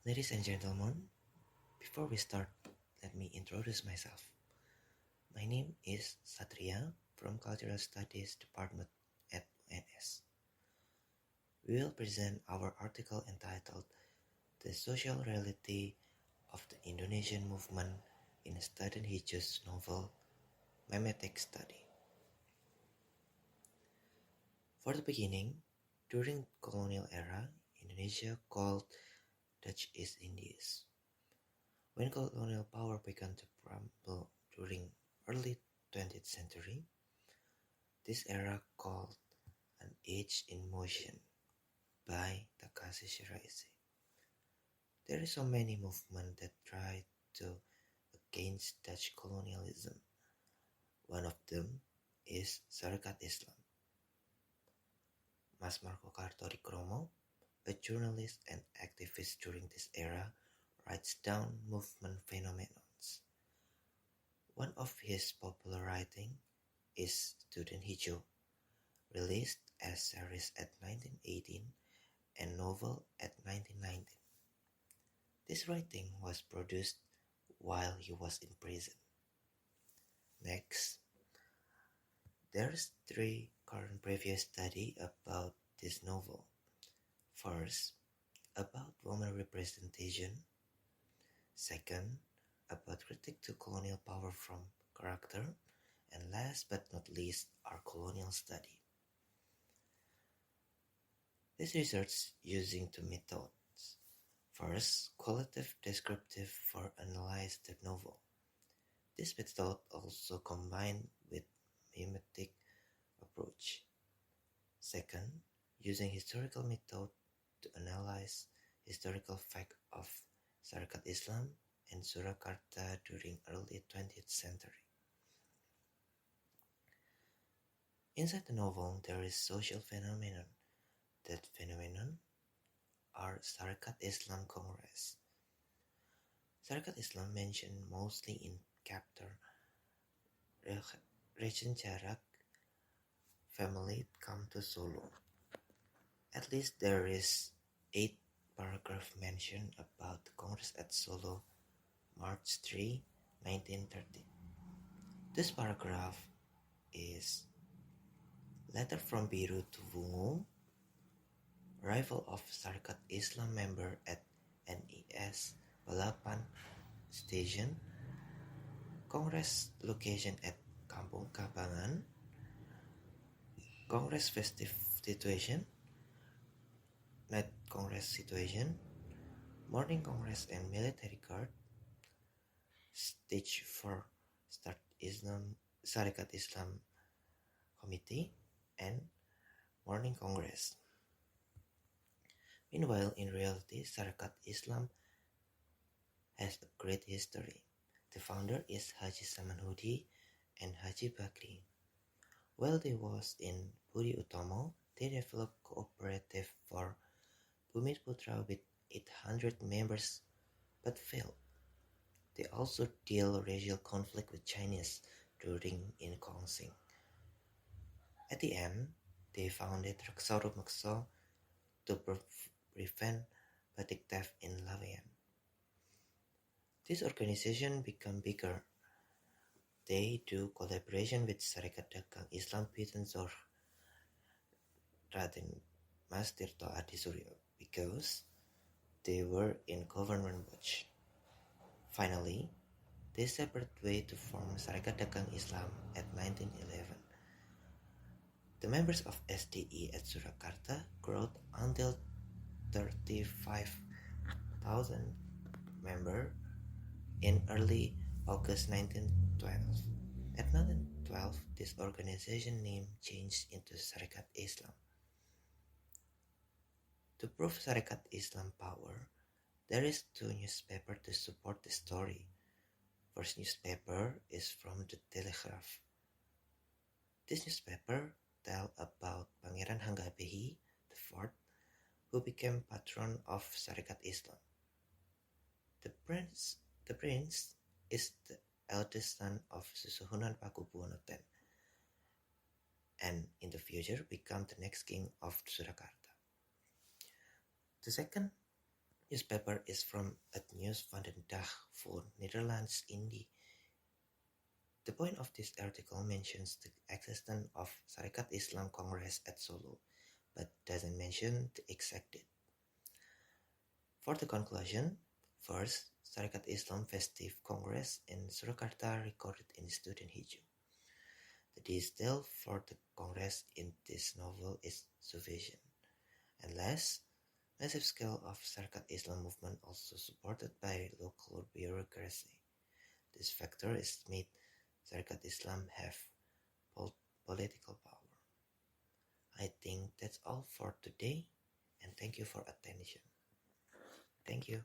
Ladies and gentlemen, before we start, let me introduce myself. My name is Satria from Cultural Studies Department at UNS. We will present our article entitled The Social Reality of the Indonesian Movement in Student Hidjo's novel Mimetic Study. For the beginning, during colonial era, Indonesia called Dutch East Indies. When colonial power began to crumble during early 20th century, this era called an age in motion by Takashi Shiraise. There are so many movements that try to against Dutch colonialism. One of them is Sarekat Islam. Mas Marco Kartodikromo, a journalist and activist during this era, writes down movement phenomena. One of his popular writings is Student Hidjo, released as series at 1918 and novel at 1919. This writing was produced while he was in prison. Next, there's three current previous studies about this novel. First, about women representation. Second, about critique to colonial power from character. And last but not least, our colonial study. This research using two methods. First, qualitative descriptive for analyze the novel. This method also combined with mimetic approach. Second, using historical method to analyze historical fact of Sarekat Islam and Surakarta during early 20th century. Inside the novel, there is social phenomenon. That phenomenon are Sarekat Islam Congress. Sarekat Islam mentioned mostly in chapter Region Jarak family come to Solo. At least there is 8 paragraph mentioned about the Congress at Solo, March 3, 1930. This paragraph is letter from Biru to Wungu, arrival of Sarekat Islam member at NES Balapan Station, Congress location at Kampung Kabangan, Congress festive situation, night Congress situation, morning Congress and military guard, stage for start Islam Sarekat Islam committee, and morning Congress. Meanwhile, in reality, Sarekat Islam has a great history. The founder is Haji Samanhudi and Haji Bakri. While they was in Budi Utomo, they developed cooperative for Bumiputra with 800 members but failed. They also deal racial conflict with Chinese during in Kongsing. At the end, they founded Raksaru Makso to prevent batik theft in Laweyan. This organization became bigger. They do collaboration with Sarekat Dagang Islam Pitensor Raden Mas Tirto Adisuryo because they were in government watch. Finally, they separate way to form Sarekat Dagang Islam at 1911. The members of SDI at Surakarta grew until 35,000 members in early August 1912. At 1912, this organization name changed into Sarekat Islam. To prove Sarekat Islam power, there is 2 newspapers to support the story. First newspaper is from the Telegraph. This newspaper tell about Pangeran Hanggabehi IV, who became patron of Sarekat Islam. The prince is the eldest son of Susuhunan Pakubuwono X, and in the future become the next king of Surakarta. The second newspaper is from het Nieuws van de Dag voor Netherlands Indie. The point of this article mentions the existence of Sarekat Islam Congress at Solo, but doesn't mention the exact date. For the conclusion, first, Sarekat Islam Festive Congress in Surakarta recorded in Student Hidjo. The detail for the Congress in this novel is sufficient, and last, massive scale of Sarekat Islam movement also supported by local bureaucracy. This factor is made Sarekat Islam have political power. I think that's all for today, and thank you for attention. Thank you.